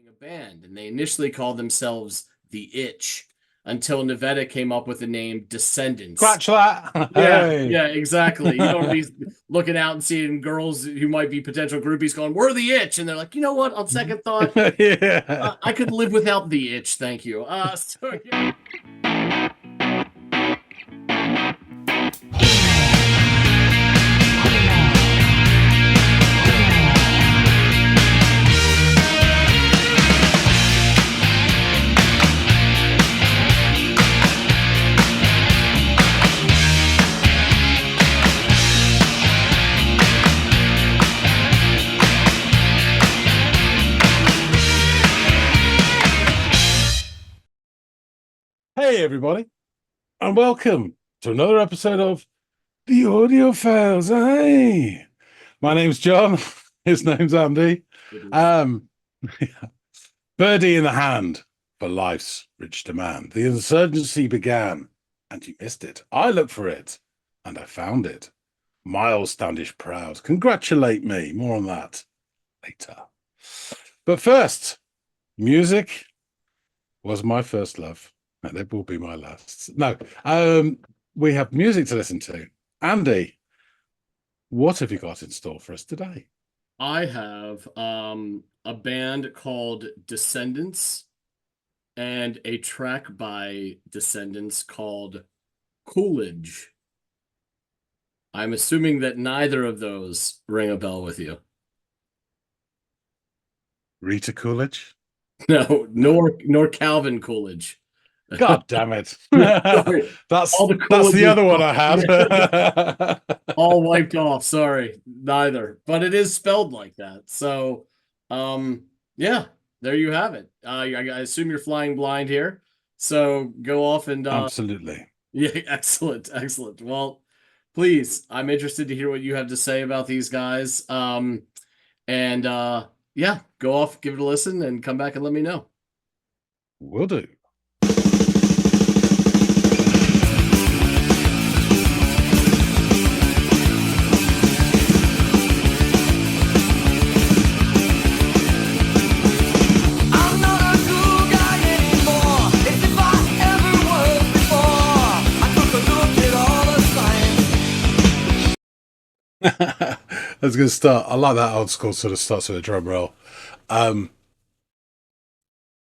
a band, and they initially called themselves The Itch until Nevada came up with the name Descendents. Scratch that. Yeah, Hey. yeah, exactly. You don't be looking out and seeing girls who might be potential groupies going, "We're the Itch," and they're like, you know what? On second thought, Yeah. I could live without the itch, thank you. So yeah. Hey, everybody, and welcome to another episode of the Audiophiles. Hey, my name's John. His name's Andy. Um, Birdie in the hand for life's rich demand. The insurgency began, and you missed it. I looked for it, and I found it. Miles Standish proud. Congratulate me. More on that later. But first, music was my first love. And it will be my last. No, we have music to listen to. Andy, what have you got in store for us today? I have a band called Descendents and a track by Descendents called Coolidge. I'm assuming that neither of those ring a bell with you. Rita Coolidge? No, nor Calvin Coolidge. God damn it. Sorry. That's All the the other one I Coolidges had. all wiped off. Sorry, neither. But it is spelled like that. So, yeah, there you have it. I assume you're flying blind here. So go off and Absolutely. yeah, excellent, excellent. Well, please, I'm interested to hear what you have to say about these guys. And yeah, go off, give it a listen, and come back and let me know. Will do. I was going to start. I like that old school sort of starts with a drum roll.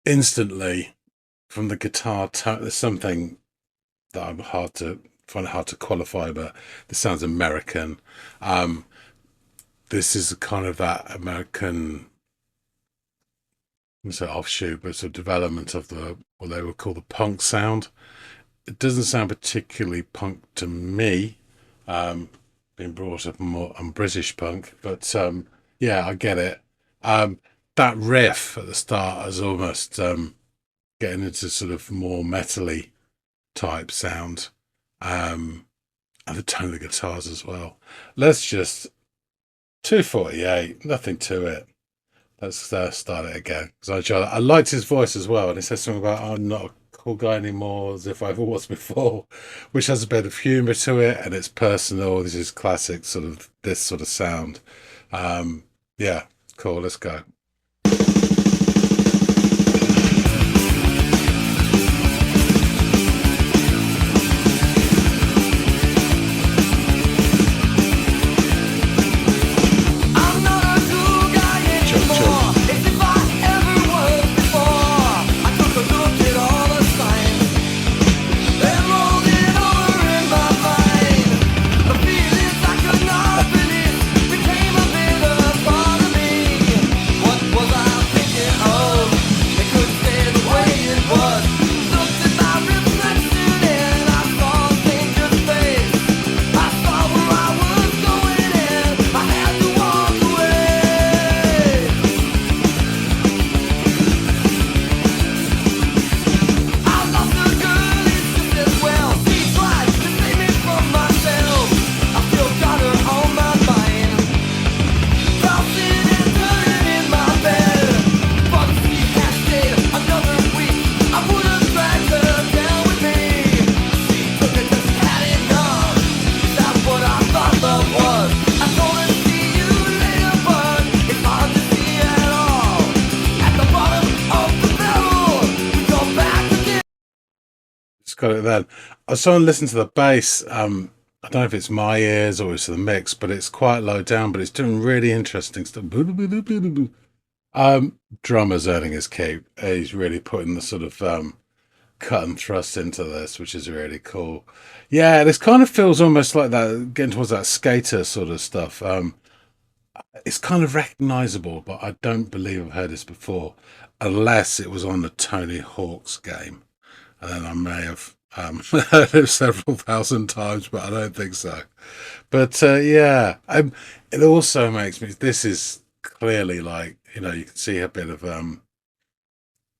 Instantly, from the guitar, there's something that I'm find it hard to qualify, but this sounds American. This is kind of that American, offshoot, but sort of development of what they would call the punk sound. It doesn't sound particularly punk to me. Being brought up more on British punk, but yeah, I get it. That riff at the start is almost getting into sort of more metally type sound, and the tone of the guitars as well. Let's just 248, nothing to it. Let's start it again, because I liked his voice as well, and he says something about I'm not a cool guy anymore as if I ever was before, which has a bit of humor to it, and it's personal. This is classic sort of this sort of sound. Yeah, cool, let's go. got it then. I was trying to listen to the bass. I don't know if it's my ears or it's the mix, but it's quite low down, but it's doing really interesting stuff. Drummer's earning his keep. He's really putting the sort of cut and thrust into this, which is really cool. Yeah, this kind of feels almost like that, getting towards that skater sort of stuff. It's kind of recognizable, but I don't believe I've heard this before, unless it was on the Tony Hawk's game. And then I may have heard it several thousand times, but I don't think so. But yeah, it also makes me. This is clearly like you can see a bit of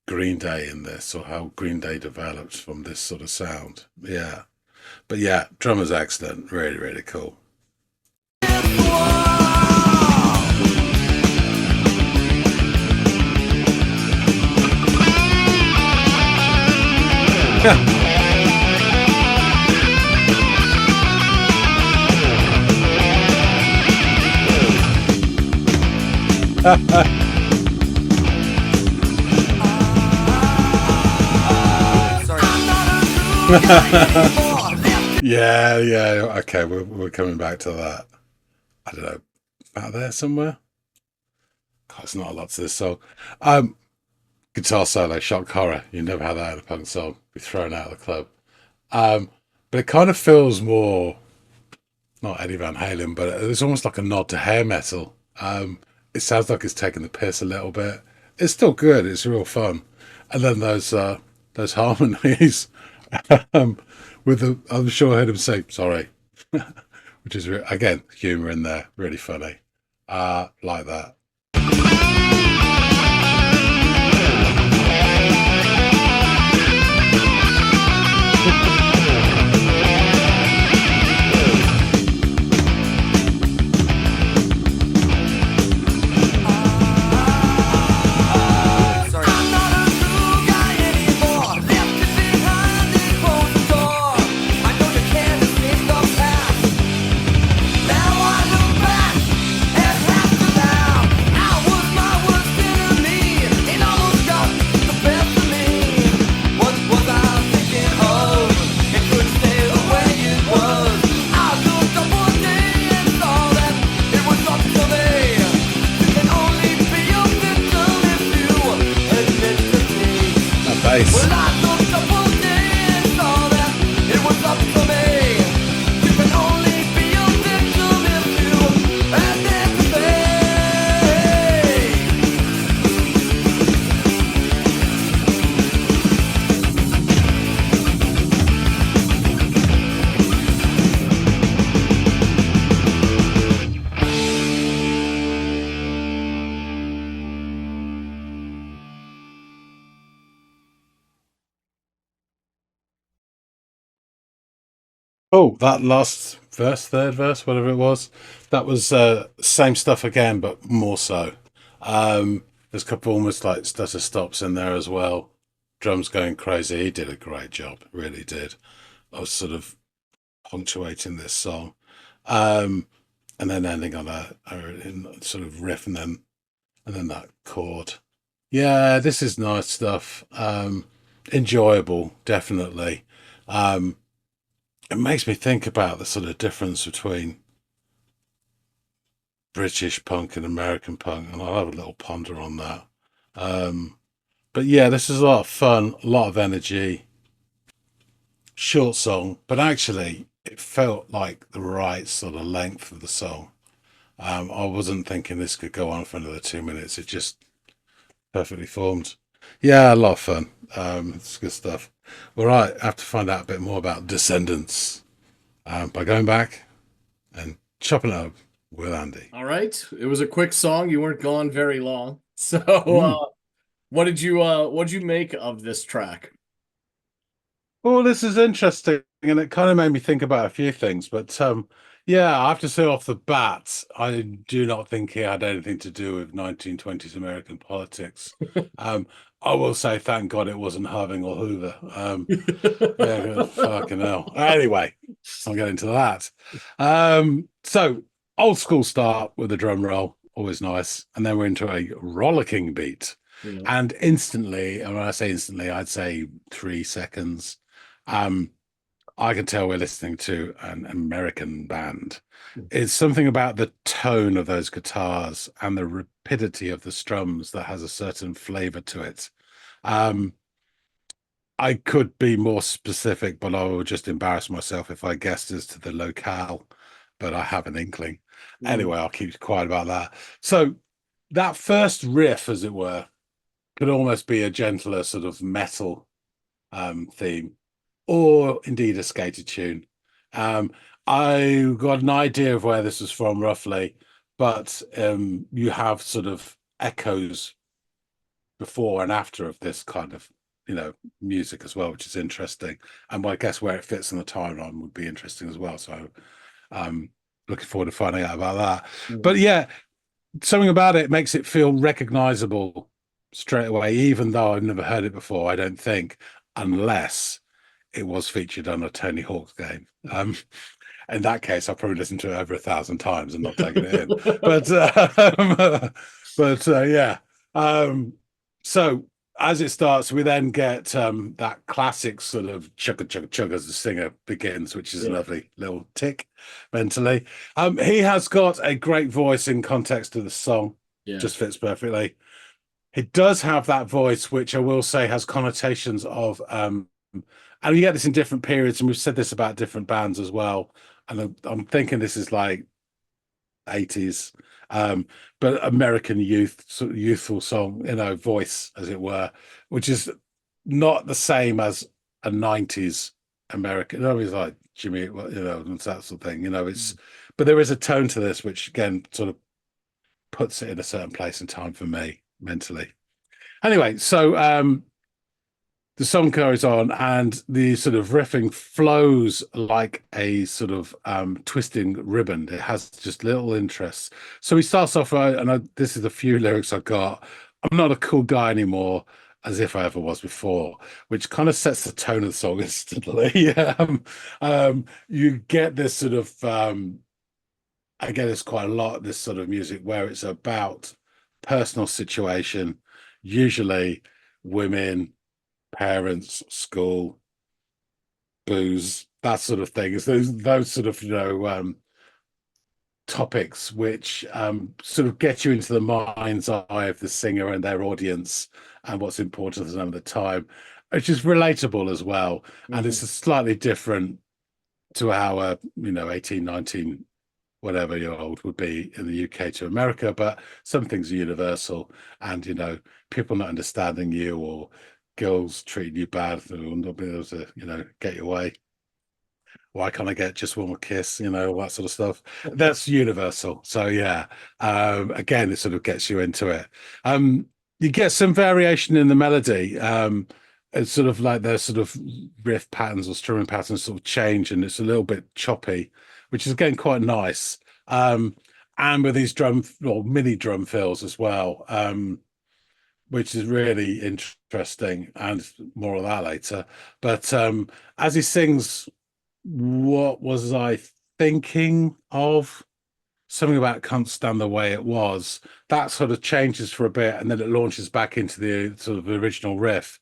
Green Day in this, or how Green Day develops from this sort of sound. Yeah, but yeah, drummer's excellent, really, really cool. Yeah, yeah. Okay, we're coming back to that. I don't know, out there somewhere. God, it's not a lot to this song. Guitar solo, shock horror. You never have that in a punk song. Be thrown out of the club. Um, but it kind of feels more not Eddie Van Halen, but it's almost like a nod to hair metal. It sounds like it's taking the piss a little bit. It's still good. It's real fun. And then those harmonies um, with the I'm sure I heard him say sorry, which is again humor in there, really funny. Like that. Bass. Oh, that last verse, third verse, whatever it was, that was same stuff again, but more so. There's a couple almost like stutter stops in there as well. Drums going crazy. He did a great job, really did. I was sort of punctuating this song, um, and then ending on a sort of riff, and then that chord. Yeah, this is nice stuff. Enjoyable, definitely. Um, it makes me think about the sort of difference between British punk and American punk, and I'll have a little ponder on that. Um, but yeah, this is a lot of fun, a lot of energy, short song, but actually it felt like the right sort of length of the song. I wasn't thinking this could go on for another 2 minutes. It just perfectly formed. Yeah, a lot of fun. It's good stuff. All right, I have to find out a bit more about Descendants by going back and chopping it up with Andy. All right. It was a quick song. You weren't gone very long. So, Mm. what did you make of this track? Well, this is interesting, and it kind of made me think about a few things. But yeah, I have to say off the bat, I do not think he had anything to do with 1920s American politics. Um, I will say, thank God it wasn't Harding or Hoover. Yeah, fucking hell. Anyway, I'll get into that. So old school start with a drum roll, always nice, and then we're into a rollicking beat, Yeah. and instantly, and when I say instantly, I'd say 3 seconds. I can tell we're listening to an American band. It's something about the tone of those guitars and the rapidity of the strums that has a certain flavor to it. Um, I could be more specific, but I will just embarrass myself if I guessed as to the locale, but I have an inkling. Mm. Anyway, I'll keep quiet about that. So that first riff, as it were, could almost be a gentler sort of metal theme, or indeed a skater tune. Um, I got an idea of where this was from roughly, but you have sort of echoes before and after of this kind of music as well, which is interesting. And I guess where it fits in the timeline would be interesting as well. So looking forward to finding out about that. But Mm. yeah, something about it makes it feel recognizable straight away, even though I've never heard it before, I don't think, unless it was featured on a Tony Hawk's game. In that case, I've probably listened to it over 1,000 times and not taken it in. But yeah. Um, so as it starts, we then get that classic sort of chugga chugga chugga as the singer begins, which is a Yeah. lovely little tick mentally. He has got a great voice in context of the song, Yeah. just fits perfectly. He does have that voice, which I will say has connotations of, and you get this in different periods, and we've said this about different bands as well. And I'm thinking this is like 80s, um, but American youth, sort of youthful song, voice, as it were, which is not the same as a 90s American. It's like Jimmy, and that sort of thing. Mm. But there is a tone to this, which again sort of puts it in a certain place and time for me mentally. Anyway, so the song carries on and the sort of riffing flows like a sort of twisting ribbon. It has just little interests. So he starts off, this is the few lyrics I got. I'm not a cool guy anymore, as if I ever was before, which kind of sets the tone of the song instantly. You get this sort of, I get this quite a lot, this sort of music where it's about personal situation, usually women, parents, school, booze, that sort of thing. It's those sort of topics which sort of get you into the mind's eye of the singer and their audience and what's important to them at the time, which is relatable as well. And it's Mhm. a slightly different to how 18, 19, whatever year old would be in the UK to America, but some things are universal. And people not understanding you, or girls treating you bad, or not being able to get your way. Why can't I get just one more kiss? All that sort of stuff. That's universal. So yeah, again, it sort of gets you into it. You get some variation in the melody. It's sort of like the sort of riff patterns or strumming patterns sort of change, and it's a little bit choppy, which is again quite nice. And with these drum or mini drum fills as well, which is really interesting, and more of that later. But as he sings, what was I thinking of? Something about can't stand the way it was. That sort of changes for a bit, and then it launches back into the sort of original riff.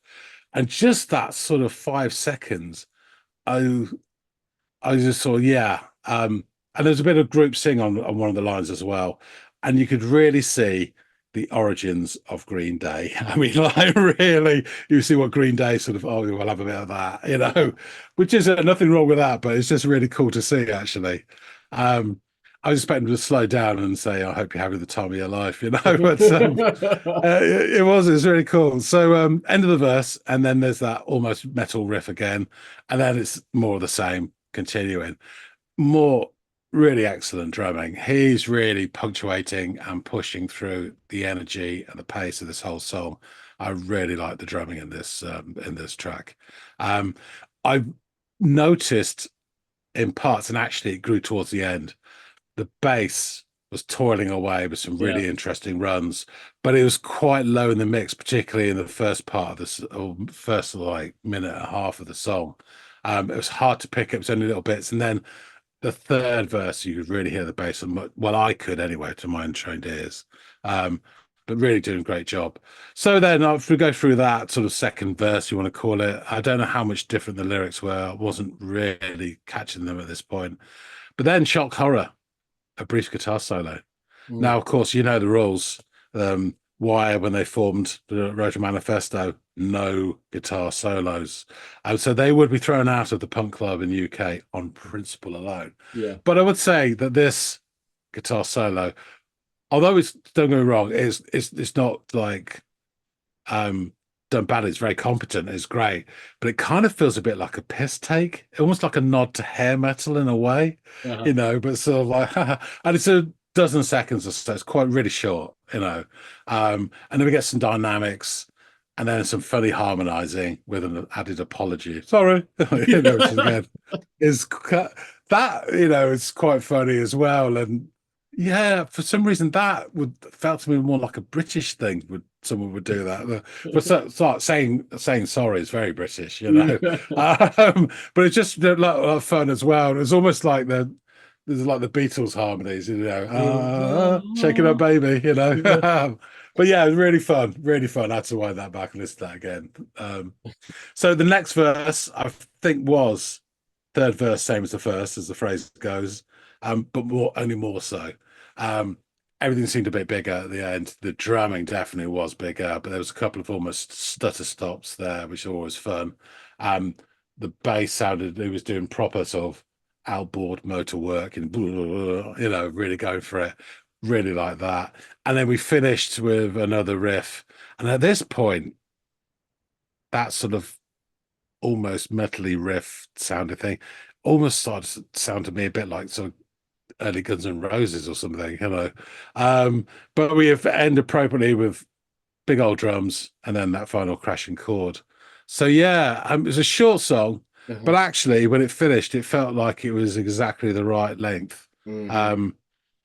And just that sort of 5 seconds, I I just saw, yeah. And there's a bit of group sing on one of the lines as well. And you could really see the origins of Green Day. I mean, like really, you see what Green Day sort of, oh, we'll have a bit of that, which is nothing wrong with that, but it's just really cool to see, actually. I was expecting them to slow down and say, I hope you're having the time of your life, but it's really cool. So end of the verse, and then there's that almost metal riff again, and then it's more of the same continuing. More really excellent drumming. He's really punctuating and pushing through the energy and the pace of this whole song. I really like the drumming in this track. I noticed in parts, and actually it grew towards the end, the bass was toiling away with some Yeah. really interesting runs, but it was quite low in the mix, particularly in the first part of this, or first like minute and a half of the song. It was hard to pick up. It was only little bits, and then the third verse, you could really hear the bass. Well, I could anyway, to my untrained ears. Um, but really doing a great job. So then, if we go through that sort of second verse, you want to call it, I don't know how much different the lyrics were. I wasn't really catching them at this point. But then, shock horror, a brief guitar solo. Mm. Now, of course, you know the rules. Why, when they formed the Rotor Manifesto, no guitar solos. And so they would be thrown out of the punk club in the UK on principle alone. Yeah. But I would say that this guitar solo, although it's, don't get me wrong, it's not like done bad. It's very competent. It's great, but it kind of feels a bit like a piss take, almost like a nod to hair metal in a way, Uh-huh. But sort of like, and it's a dozen seconds or so. It's quite really short. And then we get some dynamics. And then some funny harmonizing with an added apology. Sorry, which is again is that it's quite funny as well. And yeah, for some reason that would felt to me more like a British thing. Would someone would do that? But so saying sorry is very British. But it's just a lot of fun as well. It's almost like there's like the Beatles harmonies, shake it up, baby. But yeah, it was really fun. I had to wind that back and listen to that again. So the next verse, I think, was third verse, same as the first, as the phrase goes, but only more so. Um, Everything seemed a bit bigger at the end. The drumming definitely was bigger, but there was a couple of almost stutter stops there, which are always fun. The bass sounded, it was doing proper sort of outboard motor work and really going for it. Really like that. And then we finished with another riff. And at this point, that sort of almost metally riff sounding thing almost started to sound to me a bit like sort of early Guns N' Roses or something. But we have end appropriately with big old drums and then that final crashing chord. So yeah, it was a short song, Uh-huh. but actually when it finished, it felt like it was exactly the right length. Hmm. Um,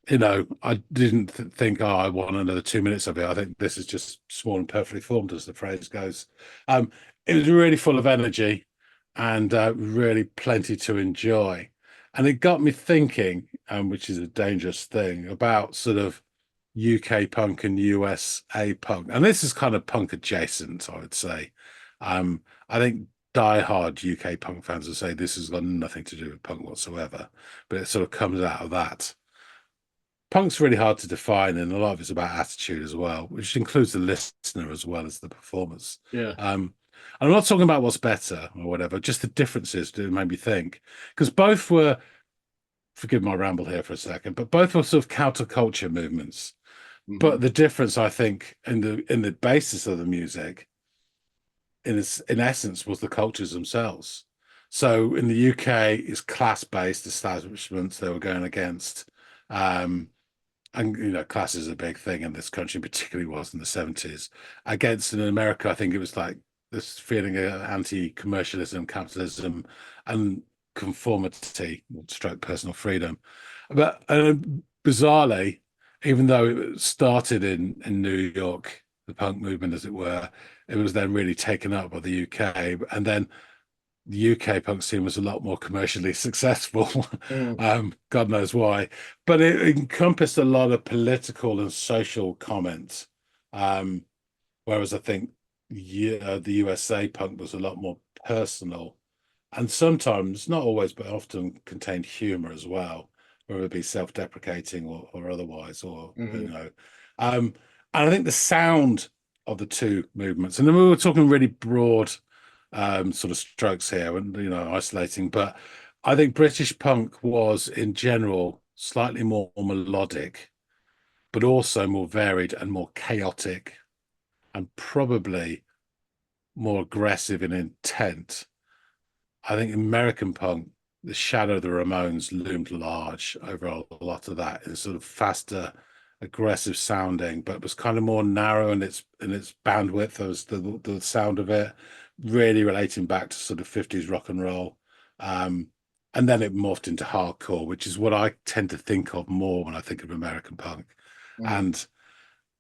I didn't think, oh, I want another 2 minutes of it. I think this is just small and perfectly formed, as the phrase goes. Um, it was really full of energy and really plenty to enjoy. And it got me thinking, which is a dangerous thing, about sort of UK punk and USA punk. And this is kind of punk adjacent, I would say. I think die-hard UK punk fans will say this has got nothing to do with punk whatsoever, but it sort of comes out of that. Punk's really hard to define, and a lot of it's about attitude as well, which includes the listener as well as the performers. Yeah. I'm not talking about what's better or whatever, just the differences that made me think. Because both were, forgive my ramble here for a second, but both were sort of counterculture movements. Hmm. But the difference, I think, in the basis of the music, in essence, was the cultures themselves. So in the UK, it's class-based establishments they were going against. Um, and class is a big thing in this country, particularly was in the 70s. Against in America, I think it was like this feeling of anti-commercialism, capitalism, and conformity, stroke personal freedom. But bizarrely, even though it started in New York, the punk movement, as it were, it was then really taken up by the UK, and then the UK punk scene was a lot more commercially successful. Mm. God knows why, but it encompassed a lot of political and social comments. Um, Whereas I think the USA punk was a lot more personal and sometimes, not always, but often contained humor as well, whether it be self-deprecating or otherwise, or Hmm. um, and I think the sound of the two movements, and then we were talking really broad sort of strokes here and isolating, but I think British punk was in general slightly more melodic, but also more varied and more chaotic, and probably more aggressive in intent. I think American punk, the shadow of the Ramones loomed large over a lot of that. It's sort of faster, aggressive sounding, but was kind of more narrow in its bandwidth. There was the sound of it really relating back to sort of 50s rock and roll. Um, and then it morphed into hardcore, which is what I tend to think of more when I think of American punk. Mm. And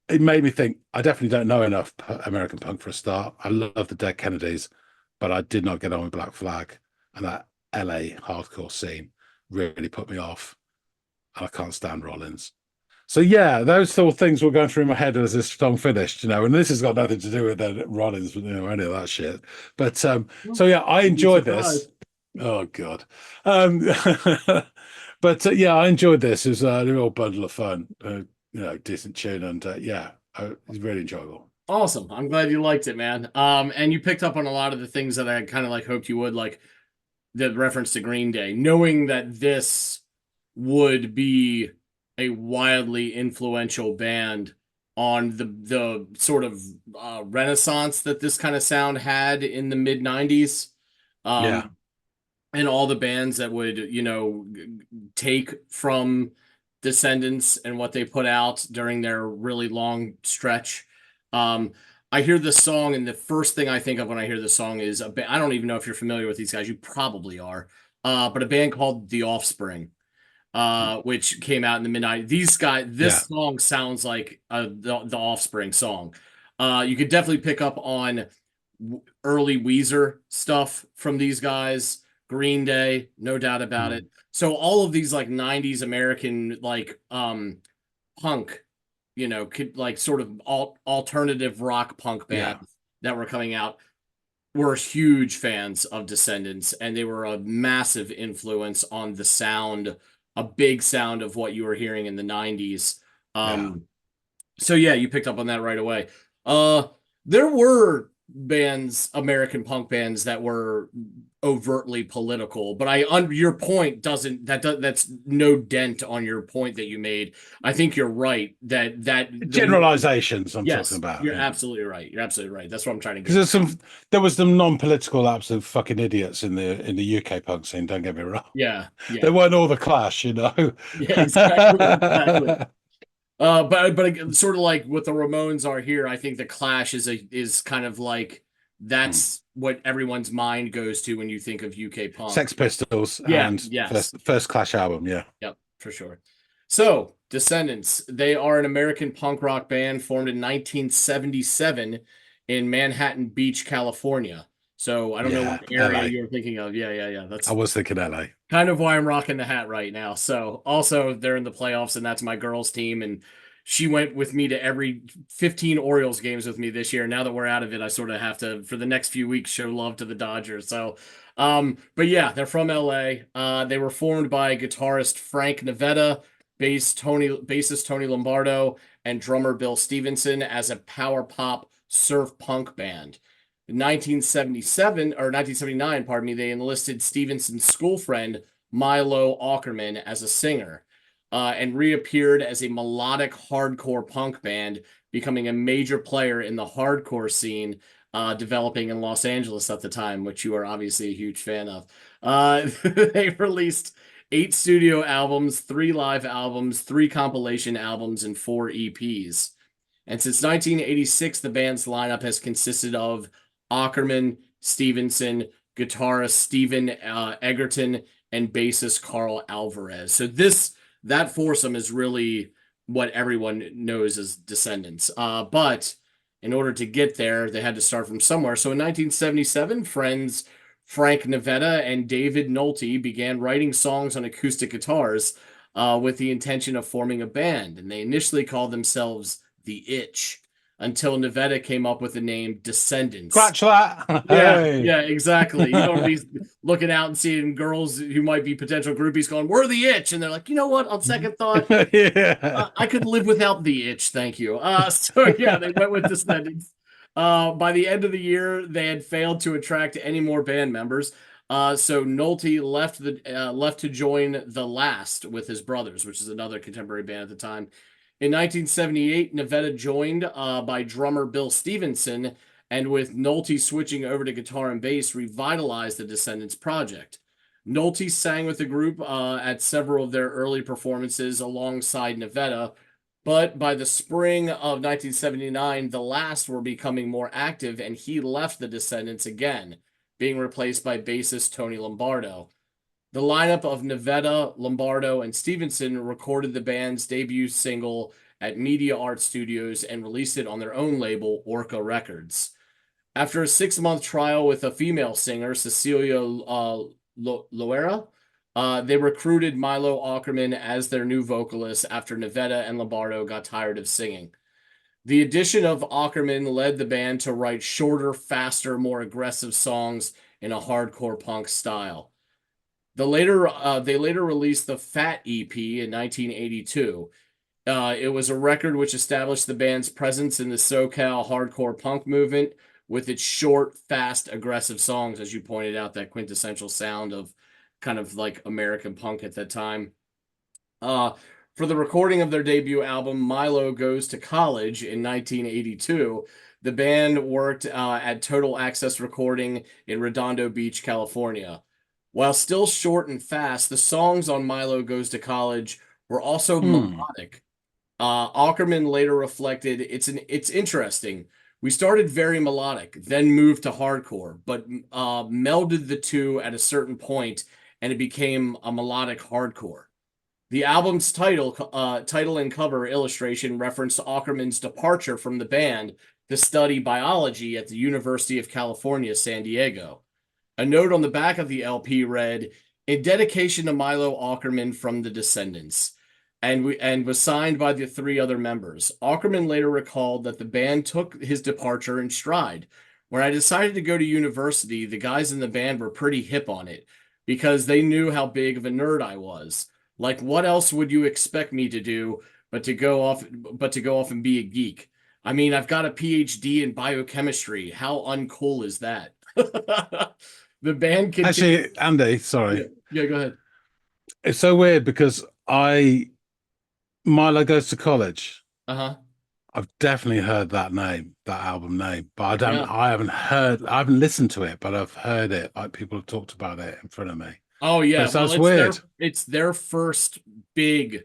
it made me think I definitely don't know enough American punk for a start. I love the Dead Kennedys, but I did not get on with Black Flag, and that LA hardcore scene really put me off. And I can't stand Rollins. So yeah, those sort of things were going through my head as this song finished, and this has got nothing to do with the Rollins, any of that shit. But Well, so yeah, I you'd be enjoyed this. surprised. Oh God. Um, but yeah, I enjoyed this. It was a real bundle of fun. Decent tune, and yeah, it was really enjoyable. Awesome. I'm glad you liked it, man. And you picked up on a lot of the things that I kind of like hoped you would, like the reference to Green Day, knowing that this would be a wildly influential band on the sort of renaissance that this kind of sound had in the mid 90s. Yeah, And all the bands that would, take from Descendants and what they put out during their really long stretch. Um, I hear this song, and the first thing I think of when I hear this song is I don't even know if you're familiar with these guys. You probably are. But a band called The Offspring, which came out in the mid-90s. These guys, yeah, this song sounds like the Offspring song. You could definitely pick up on early Weezer stuff from these guys, Green Day, no doubt about it. mm, So all of these like 90s American like punk, could like sort of alternative rock punk yeah, bands that were coming out were huge fans of Descendants, and they were a massive influence on the sound, a big sound of what you were hearing in the 90s. yeah. So yeah, you picked up on that right away. Uh there were bands, American punk bands that were overtly political, but your point that's no dent on your point that you made. I think you're right that the more Generalizations I'm talking yes, about. you're Yeah. absolutely right. You're absolutely right. That's what I'm trying to Because get. there was some non-political absolute fucking idiots in the UK punk scene. Don't get me wrong. Yeah, They yeah. weren't all the Clash. Yeah, exactly, exactly. But again, sort of like what the Ramones are here, I think the Clash is kind of like Hmm. that's what everyone's mind goes to when you think of UK punk. Sex Pistols Yeah, and yes. first Clash album. Yeah, Yep, for sure. So, Descendants, they are an American punk rock band formed in 1977 in Manhattan Beach, California. So, I don't know what yeah. area LA. you're thinking of. Yeah, yeah, yeah. I That's was thinking LA. kind of why I'm rocking the hat right now. So also they're in the playoffs and that's my girls team and she went with me to every 15 Orioles games with me this year. Now that we're out of it, I sort of have to for the next few weeks show love to the Dodgers. So but yeah, they're from LA. They were formed by guitarist Frank Navetta, bassist Tony Lombardo, and drummer Bill Stevenson as a power pop surf punk band. In 1977 or 1979, pardon me, they enlisted Stevenson's school friend Milo Aukerman as a singer, and reappeared as a melodic hardcore punk band, becoming a major player in the hardcore scene developing in Los Angeles at the time, which you are obviously a huge fan of. They released 8 studio albums, 3 live albums, 3 compilation albums, and 4 EPs. And since 1986, the band's lineup has consisted of Ackerman, Stevenson, guitarist Steven Egerton, and bassist Carl Alvarez. So that foursome is really what everyone knows as Descendants. But in order to get there, they had to start from somewhere. So in 1977, friends Frank Navetta and David Nolte began writing songs on acoustic guitars with the intention of forming a band. And they initially called themselves The Itch until Navetta came up with the name Descendants. Scratch that. Yeah, Hey. yeah, exactly. You don't be looking out and seeing girls who might be potential groupies going, "We're the itch," and they're like, you know what? On second thought, Yeah. I could live without the itch, thank you. So yeah, they went with Descendants. By the end of the year, they had failed to attract any more band members. So Nolte left to join The Last with his brothers, which is another contemporary band at the time. In 1978, Nevada joined by drummer Bill Stevenson, and with Nolte switching over to guitar and bass, revitalized the Descendants project. Nolte sang with the group at several of their early performances alongside Nevada, but by the spring of 1979, the last were becoming more active and he left the Descendants again, being replaced by bassist Tony Lombardo. The lineup of Nevada, Lombardo, and Stevenson recorded the band's debut single at Media Art Studios and released it on their own label, Orca Records. After a 6-month trial with a female singer, Cecilia Loera, They recruited Milo Aukerman as their new vocalist after Nevada and Lombardo got tired of singing. The addition of Aukerman led the band to write shorter, faster, more aggressive songs in a hardcore punk style. They later released the Fat EP in 1982. It was a record which established the band's presence in the SoCal hardcore punk movement with its short, fast, aggressive songs, as you pointed out, that quintessential sound of kind of like American punk at that time. Uh, for the recording of their debut album, Milo Goes to College in 1982, the band worked at Total Access Recording in Redondo Beach, California. While still short and fast, the songs on Milo Goes to College were also Hmm. melodic. Ackerman later reflected, it's interesting. We started very melodic, then moved to hardcore, but melded the two at a certain point, and it became a melodic hardcore. The album's title and cover illustration reference Ackerman's departure from the band to study biology at the University of California, San Diego. A note on the back of the LP read, "In dedication to Milo Aukerman from the Descendents," and was signed by the three other members. Aukerman later recalled that the band took his departure in stride. When I decided to go to university, the guys in the band were pretty hip on it because they knew how big of a nerd I was. Like, what else would you expect me to do but to go off and be a geek? I mean, I've got a PhD in biochemistry. How uncool is that? The band continued. Actually, Andy, Yeah, sorry. yeah, go ahead. It's so weird because Milo Goes to College. Uh-huh. I've definitely heard that name, that album name, but Yeah. I haven't listened to it, but I've heard it. Like people have talked about it in front of me. Oh But yeah. it Well, sounds weird. it's their first big,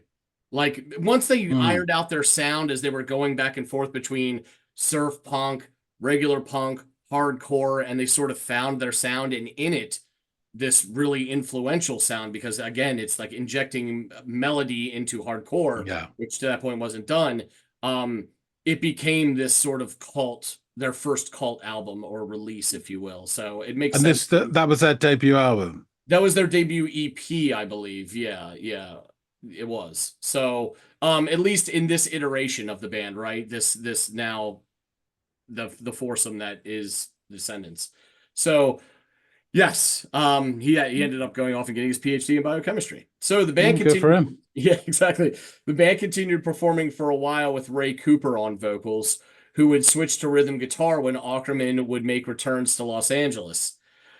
like once they Hmm. ironed out their sound as they were going back and forth between surf punk, regular punk, hardcore, and they sort of found their sound, and in it this really influential sound because again it's like injecting melody into hardcore, Yeah. which to that point wasn't done. um it became this sort of cult, their first cult album or release, if you will, so it makes And sense. that was their debut album. That was their debut EP, I believe. Yeah, yeah, it was. So at least in this iteration of the band, right, this now the foursome that is Descendants. So yes, he ended up going off and getting his PhD in biochemistry. So the band Good for continued. him. Yeah, exactly. The band continued performing for a while with Ray Cooper on vocals, who would switch to rhythm guitar when Ackerman would make returns to Los Angeles.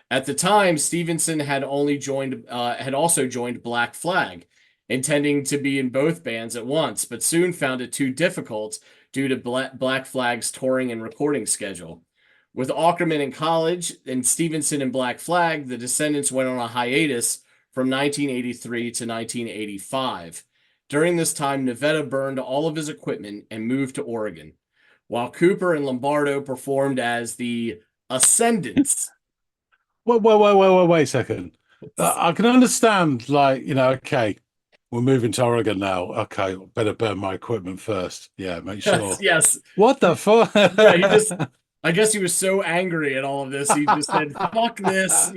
At the time, Stevenson had also joined Black Flag, intending to be in both bands at once, but soon found it too difficult due to Black Flag's touring and recording schedule. With Ackerman in college and Stevenson in Black Flag, the Descendants went on a hiatus from 1983 to 1985. During this time, Nevada burned all of his equipment and moved to Oregon, while Cooper and Lombardo performed as the Ascendants. Wait a second. I can understand, like, okay, we're moving to Oregon now. Okay, better burn my equipment first. Yeah, make Yes, sure. yes. What the fuck? Yeah, I guess he was so angry at all of this, he just said, fuck this,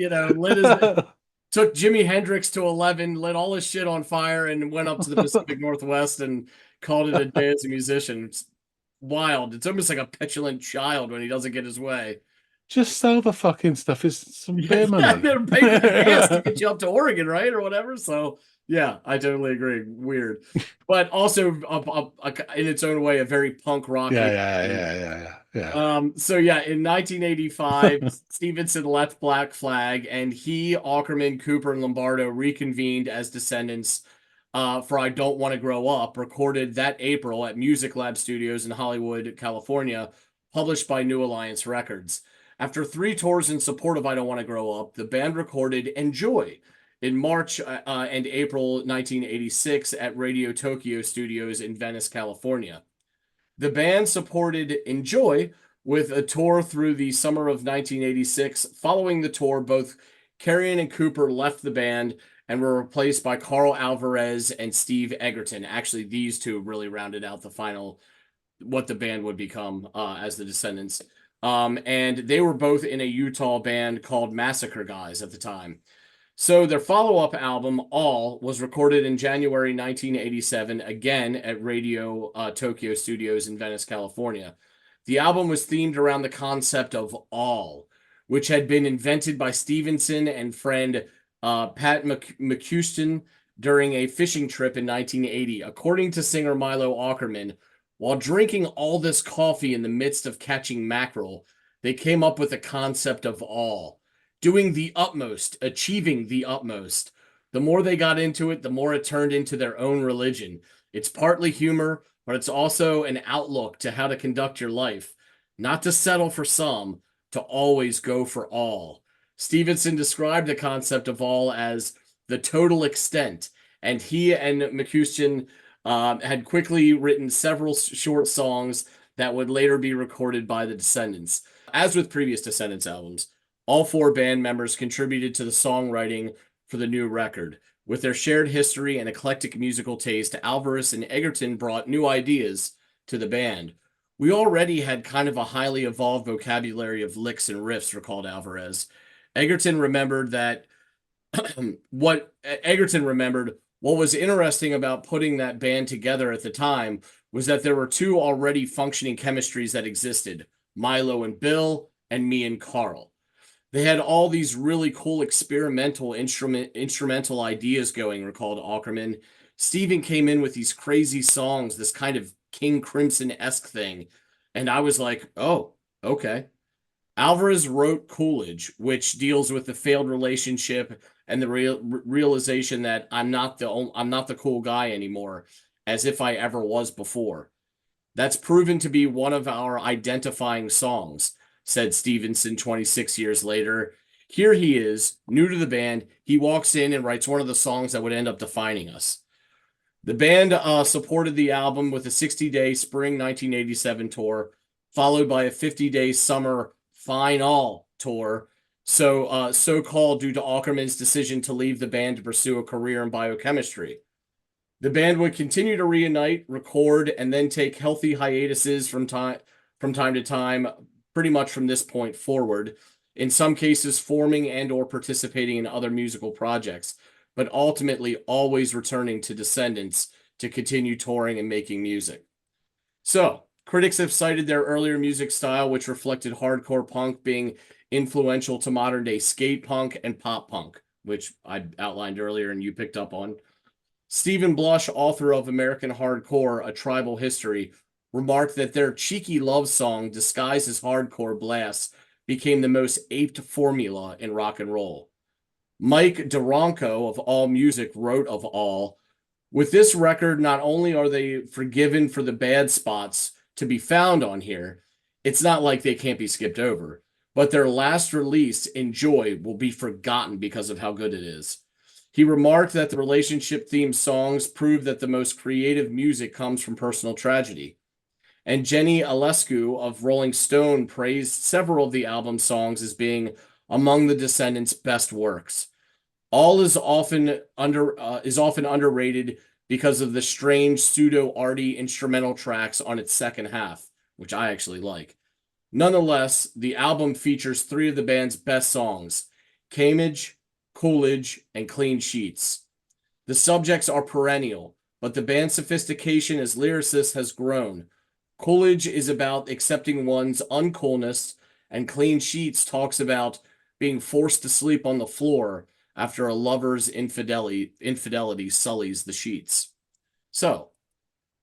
took Jimi Hendrix to 11, lit all his shit on fire, and went up to the Pacific Northwest and called it a day as a musician. It's wild. It's almost like a petulant child when he doesn't get his way. Just sell the fucking stuff. It's some Yeah, beer yeah, money. they're paying for the gas to get you up to Oregon, right, or whatever. So yeah, I totally agree. Weird, but also in its own way, a very punk rock. Yeah. So yeah, in 1985, Stevenson left Black Flag, and he, Ackerman, Cooper, and Lombardo reconvened as Descendants for "I Don't Want to Grow Up," recorded that April at Music Lab Studios in Hollywood, California, published by New Alliance Records. After three tours in support of "I Don't Want to Grow Up," the band recorded "Enjoy" in March and April 1986 at Radio Tokyo Studios in Venice, California. The band supported Enjoy with a tour through the summer of 1986. Following the tour, both Carrion and Cooper left the band and were replaced by Carl Alvarez and Steve Egerton. Actually, these two really rounded out the final, what the band would become as the Descendants. And they were both in a Utah band called Massacre Guys at the time. So their follow-up album, All, was recorded in January 1987, again at Radio Tokyo Studios in Venice, California. The album was themed around the concept of all, which had been invented by Stevenson and friend Pat McCuistion during a fishing trip in 1980. According to singer Milo Aukerman, while drinking all this coffee in the midst of catching mackerel, they came up with the concept of all, doing the utmost, achieving the utmost. The more they got into it, the more it turned into their own religion. It's partly humor, but it's also an outlook to how to conduct your life. Not to settle for some, to always go for all. Stevenson described the concept of all as the total extent, and he and McCuistion had quickly written several short songs that would later be recorded by the Descendents. As with previous Descendents albums, all four band members contributed to the songwriting for the new record. With their shared history and eclectic musical taste, Alvarez and Egerton brought new ideas to the band. We already had kind of a highly evolved vocabulary of licks and riffs, recalled Alvarez. Egerton remembered that what Egerton remembered what was interesting about putting that band together at the time was that there were two already functioning chemistries that existed, Milo and Bill, and me and Carl. They had all these really cool experimental instrumental ideas going, recalled Aukerman. Steven came in with these crazy songs, this kind of King Crimson-esque thing. And I was like, oh, okay. Alvarez wrote Coolidge, which deals with the failed relationship and the realization that I'm not the cool guy anymore, as if I ever was before. That's proven to be one of our identifying songs, said Stevenson 26 years later. Here he is, new to the band. He walks in and writes one of the songs that would end up defining us. The band supported the album with a 60-day spring 1987 tour, followed by a 50-day summer Fine All tour, so called due to Aukerman's decision to leave the band to pursue a career in biochemistry. The band would continue to reunite, record, and then take healthy hiatuses from time to time, pretty much from this point forward, in some cases forming and or participating in other musical projects, but ultimately always returning to Descendents to continue touring and making music. So, critics have cited their earlier music style, which reflected hardcore punk being influential to modern day skate punk and pop punk, which I outlined earlier and you picked up on. Stephen Blush, author of American Hardcore, A Tribal History, remarked that their cheeky love song, disguised as hardcore blasts, became the most aped formula in rock and roll. Mike Duranko of All Music wrote of All, with this record, not only are they forgiven for the bad spots to be found on here, it's not like they can't be skipped over, but their last release, Enjoy, will be forgotten because of how good it is. He remarked that the relationship-themed songs prove that the most creative music comes from personal tragedy. And Jenny Alescu of Rolling Stone praised several of the album's songs as being among the Descendents' best works. All is often underrated because of the strange pseudo-arty instrumental tracks on its second half, which I actually like. Nonetheless, the album features three of the band's best songs, Camage, Coolidge, and Clean Sheets. The subjects are perennial, but the band's sophistication as lyricists has grown. Coolidge is about accepting one's uncoolness, and Clean Sheets talks about being forced to sleep on the floor after a lover's infidelity sullies the sheets. So,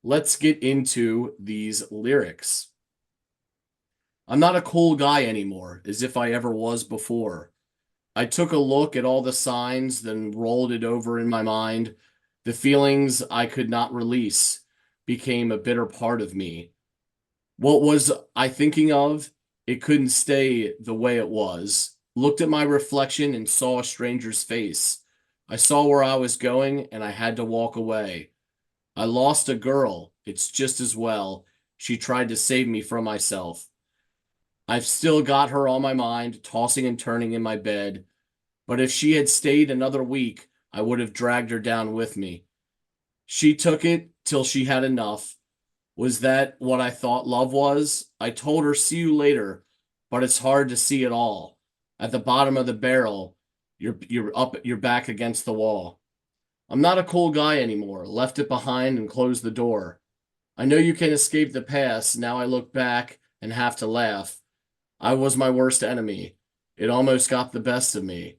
let's get into these lyrics. I'm not a cool guy anymore, as if I ever was before. I took a look at all the signs, then rolled it over in my mind. The feelings I could not release became a bitter part of me. What was I thinking of? It couldn't stay the way it was. Looked at my reflection and saw a stranger's face. I saw where I was going and I had to walk away. I lost a girl. It's just as well. She tried to save me from myself. I've still got her on my mind, tossing and turning in my bed. But if she had stayed another week, I would have dragged her down with me. She took it till she had enough. Was that what I thought love was? I told her, see you later, but it's hard to see it all. At the bottom of the barrel, You're back against the wall. I'm not a cool guy anymore. Left it behind and closed the door. I know you can escape the past. Now I look back and have to laugh. I was my worst enemy. It almost got the best of me.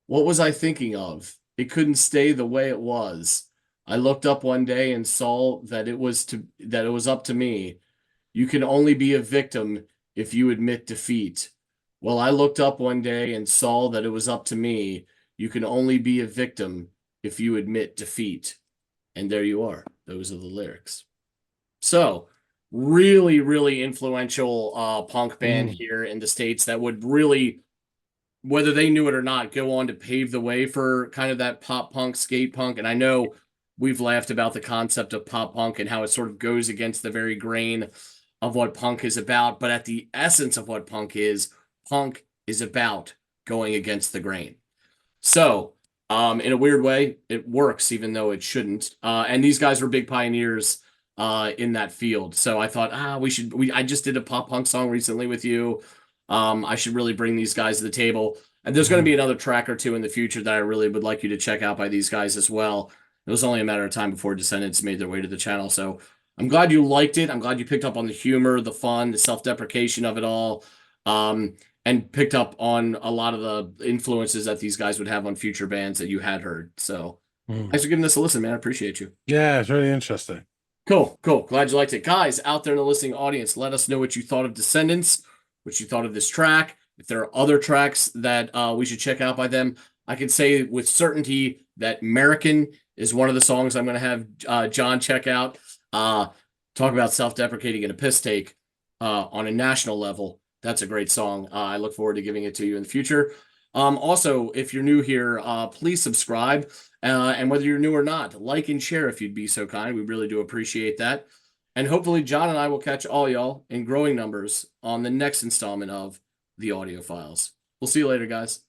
What was I thinking of? It couldn't stay the way it was. I looked up one day and saw that it was up to me. You can only be a victim if you admit defeat. Well, I looked up one day and saw that it was up to me. You can only be a victim if you admit defeat. And there you are. Those are the lyrics. So, really, really influential punk band Mm. here in the States that would really, whether they knew it or not, go on to pave the way for kind of that pop punk, skate punk. And I know we've laughed about the concept of pop punk and how it sort of goes against the very grain of what punk is about. But at the essence of what punk is about going against the grain. So, in a weird way, it works, even though it shouldn't. And these guys were big pioneers in that field. So I thought, I just did a pop punk song recently with you. I should really bring these guys to the table. And there's going to be Mm. another track or two in the future that I really would like you to check out by these guys as well. It was only a matter of time before Descendants made their way to the channel. So I'm glad you liked it. I'm glad you picked up on the humor, the fun, the self-deprecation of it all. And picked up on a lot of the influences that these guys would have on future bands that you had heard. So Mm. thanks for giving this a listen, man. I appreciate you. Yeah, it's really interesting. Cool, cool. Glad you liked it. Guys out there in the listening audience, let us know what you thought of Descendants, what you thought of this track. If there are other tracks that we should check out by them, I can say with certainty that American is one of the songs I'm going to have John check out. Talk about self-deprecating and a piss take on a national level. That's a great song. I look forward to giving it to you in the future. Also, if you're new here, please subscribe. And whether you're new or not, like and share if you'd be so kind. We really do appreciate that. And hopefully, John and I will catch all y'all in growing numbers on the next installment of the Audiophiles. We'll see you later, guys.